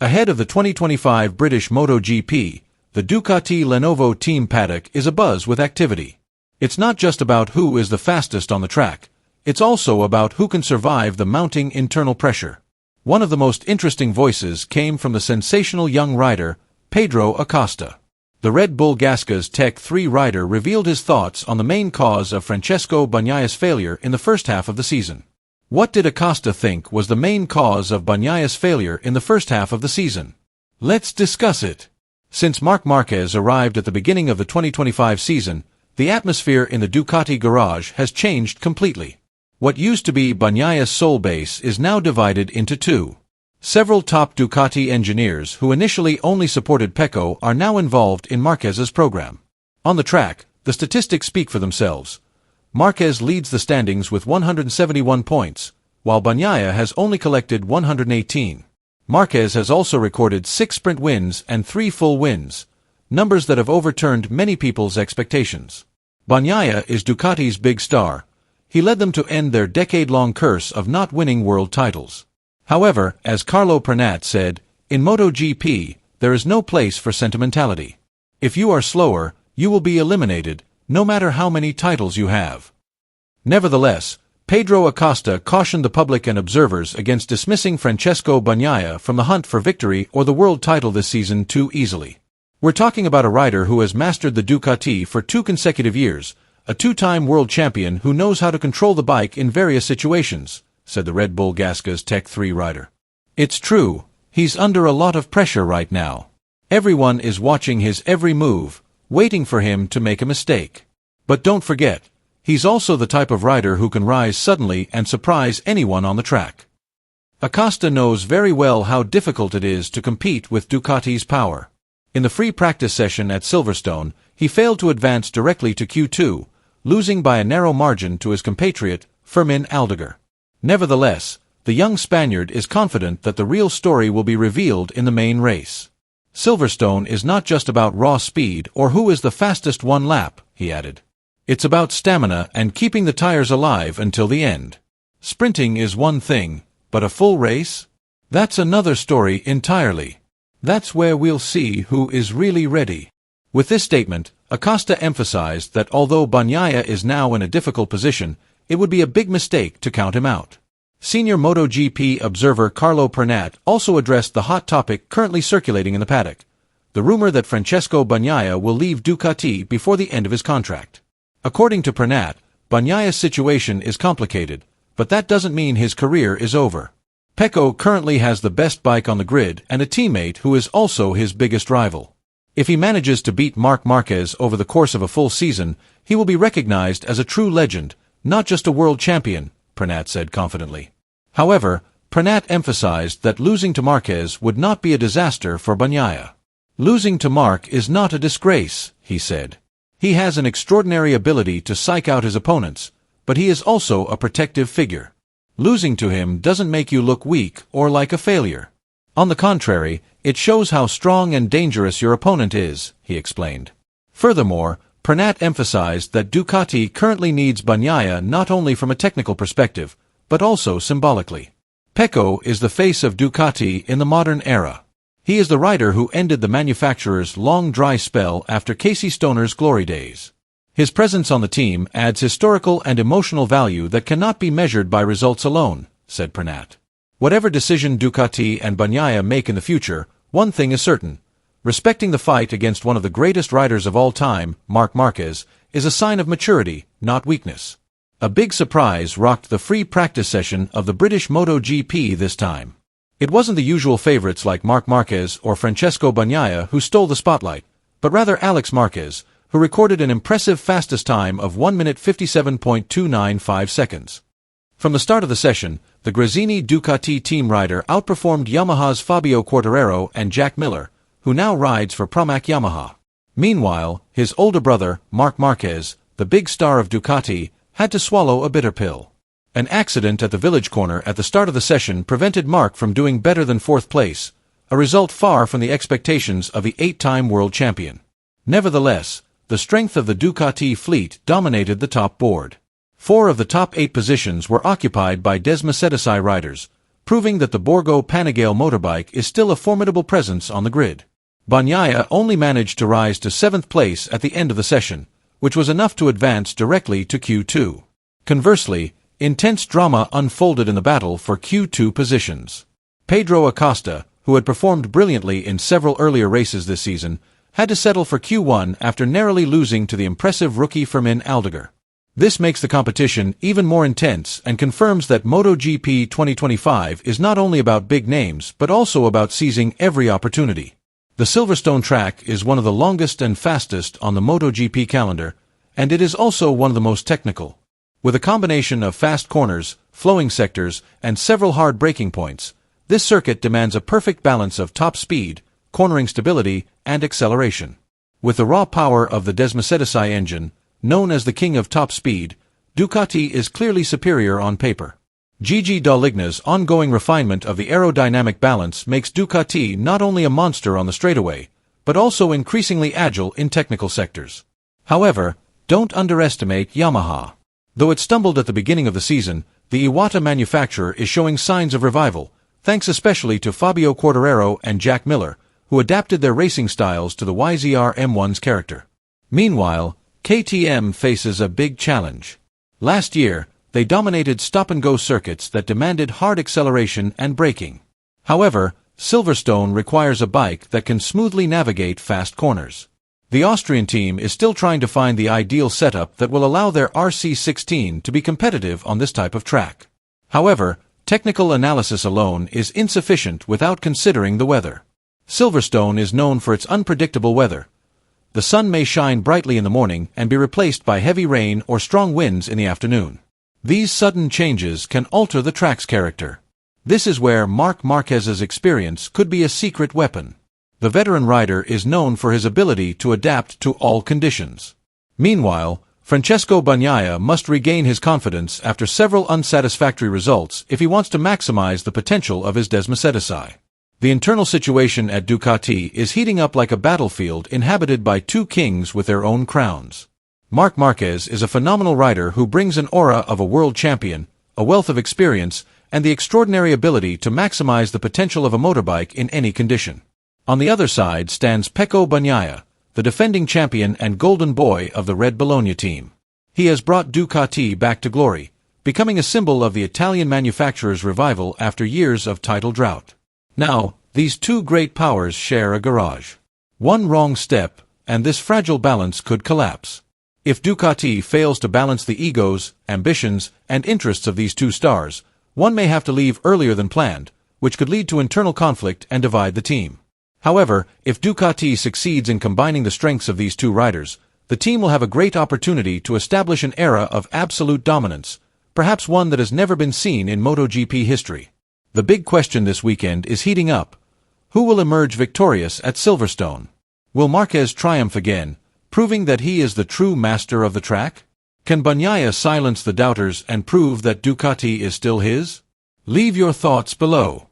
Ahead of the 2025 British MotoGP, the Ducati Lenovo team paddock is abuzz with activity. It's not just about who is the fastest on the track, it's also about who can survive the mounting internal pressure. One of the most interesting voices came from the sensational young rider, Pedro Acosta. The Red Bull Gasgas Tech 3 rider revealed his thoughts on the main cause of Pecco Bagnaia's failure in the first half of the season. What did Acosta think was the main cause of Bagnaia's failure in the first half of the season? Let's discuss it. Since Marc Marquez arrived at the beginning of the 2025 season, the atmosphere in the Ducati garage has changed completely. What used to be Bagnaia's sole base is now divided into two. Several top Ducati engineers who initially only supported Pecco are now involved in Marquez's program. On the track, the statistics speak for themselves. Marquez leads the standings with 171 points, while Bagnaia has only collected 118. Marquez has also recorded 6 sprint wins and 3 full wins, numbers that have overturned many people's expectations. Bagnaia is Ducati's big star. He led them to end their decade-long curse of not winning world titles. However, as Carlo Pernat said, in MotoGP, there is no place for sentimentality. If you are slower, you will be eliminated, no matter how many titles you have. Nevertheless, Pedro Acosta cautioned the public and observers against dismissing Pecco Bagnaia from the hunt for victory or the world title this season too easily. We're talking about a rider who has mastered the Ducati for 2 consecutive years, a 2-time world champion who knows how to control the bike in various situations, said the Red Bull Gasgas Tech 3 rider. It's true, he's under a lot of pressure right now. Everyone is watching his every move, waiting for him to make a mistake. But don't forget, he's also the type of rider who can rise suddenly and surprise anyone on the track. Acosta knows very well how difficult it is to compete with Ducati's power. In the free practice session at Silverstone, he failed to advance directly to Q2, losing by a narrow margin to his compatriot, Fermin Aldeguer. Nevertheless, the young Spaniard is confident that the real story will be revealed in the main race. Silverstone is not just about raw speed or who is the fastest one lap, he added. It's about stamina and keeping the tires alive until the end. Sprinting is one thing, but a full race? That's another story entirely. That's where we'll see who is really ready. With this statement, Acosta emphasized that although Bagnaia is now in a difficult position, it would be a big mistake to count him out. Senior MotoGP observer Carlo Pernat also addressed the hot topic currently circulating in the paddock, the rumor that Pecco Bagnaia will leave Ducati before the end of his contract. According to Pernat, Bagnaia's situation is complicated, but that doesn't mean his career is over. Pecco currently has the best bike on the grid and a teammate who is also his biggest rival. If he manages to beat Marc Marquez over the course of a full season, he will be recognized as a true legend, not just a world champion, Pernat said confidently. However, Pernat emphasized that losing to Marquez would not be a disaster for Bagnaia. Losing to Marc is not a disgrace, he said. He has an extraordinary ability to psych out his opponents, but he is also a protective figure. Losing to him doesn't make you look weak or like a failure. On the contrary, it shows how strong and dangerous your opponent is, he explained. Furthermore, Pernat emphasized that Ducati currently needs Bagnaia not only from a technical perspective, but also symbolically. Pecco is the face of Ducati in the modern era. He is the rider who ended the manufacturer's long dry spell after Casey Stoner's glory days. His presence on the team adds historical and emotional value that cannot be measured by results alone, said Pernat. Whatever decision Ducati and Bagnaia make in the future, one thing is certain. Respecting the fight against one of the greatest riders of all time, Marc Marquez, is a sign of maturity, not weakness. A big surprise rocked the free practice session of the British MotoGP this time. It wasn't the usual favorites like Marc Marquez or Pecco Bagnaia who stole the spotlight, but rather Alex Marquez, who recorded an impressive fastest time of 1 minute 57.295 seconds. From the start of the session, the Gresini Ducati team rider outperformed Yamaha's Fabio Quartararo and Jack Miller, who now rides for Pramac Yamaha. Meanwhile, his older brother, Marc Marquez, the big star of Ducati, had to swallow a bitter pill. An accident at the village corner at the start of the session prevented Marc from doing better than 4th place, a result far from the expectations of the 8-time world champion. Nevertheless, the strength of the Ducati fleet dominated the top board. 4 of the top 8 positions were occupied by Des Mercedesi riders, proving that the Borgo Panigale motorbike is still a formidable presence on the grid. Bagnaia only managed to rise to 7th place at the end of the session, which was enough to advance directly to Q2. Conversely, intense drama unfolded in the battle for Q2 positions. Pedro Acosta, who had performed brilliantly in several earlier races this season, had to settle for Q1 after narrowly losing to the impressive rookie Fermin Aldeguer. This makes the competition even more intense and confirms that MotoGP 2025 is not only about big names but also about seizing every opportunity. The Silverstone track is one of the longest and fastest on the MotoGP calendar, and it is also one of the most technical. With a combination of fast corners, flowing sectors, and several hard braking points, this circuit demands a perfect balance of top speed, cornering stability, and acceleration. With the raw power of the Desmosedici engine, known as the king of top speed, Ducati is clearly superior on paper. Gigi Dall'Igna's ongoing refinement of the aerodynamic balance makes Ducati not only a monster on the straightaway, but also increasingly agile in technical sectors. However, don't underestimate Yamaha. Though it stumbled at the beginning of the season, the Iwata manufacturer is showing signs of revival, thanks especially to Fabio Quartararo and Jack Miller, who adapted their racing styles to the YZR M1's character. Meanwhile, KTM faces a big challenge. Last year, they dominated stop-and-go circuits that demanded hard acceleration and braking. However, Silverstone requires a bike that can smoothly navigate fast corners. The Austrian team is still trying to find the ideal setup that will allow their RC16 to be competitive on this type of track. However, technical analysis alone is insufficient without considering the weather. Silverstone is known for its unpredictable weather. The sun may shine brightly in the morning and be replaced by heavy rain or strong winds in the afternoon. These sudden changes can alter the track's character. This is where Marc Marquez's experience could be a secret weapon. The veteran rider is known for his ability to adapt to all conditions. Meanwhile, Francesco Bagnaia must regain his confidence after several unsatisfactory results if he wants to maximize the potential of his Desmosedici. The internal situation at Ducati is heating up like a battlefield inhabited by two kings with their own crowns. Marc Marquez is a phenomenal rider who brings an aura of a world champion, a wealth of experience, and the extraordinary ability to maximize the potential of a motorbike in any condition. On the other side stands Pecco Bagnaia, the defending champion and golden boy of the Red Bologna team. He has brought Ducati back to glory, becoming a symbol of the Italian manufacturer's revival after years of title drought. Now, these two great powers share a garage. One wrong step, and this fragile balance could collapse. If Ducati fails to balance the egos, ambitions, and interests of these two stars, one may have to leave earlier than planned, which could lead to internal conflict and divide the team. However, if Ducati succeeds in combining the strengths of these two riders, the team will have a great opportunity to establish an era of absolute dominance, perhaps one that has never been seen in MotoGP history. The big question this weekend is heating up. Who will emerge victorious at Silverstone? Will Marquez triumph again, proving that he is the true master of the track? Can Bagnaia silence the doubters and prove that Ducati is still his? Leave your thoughts below.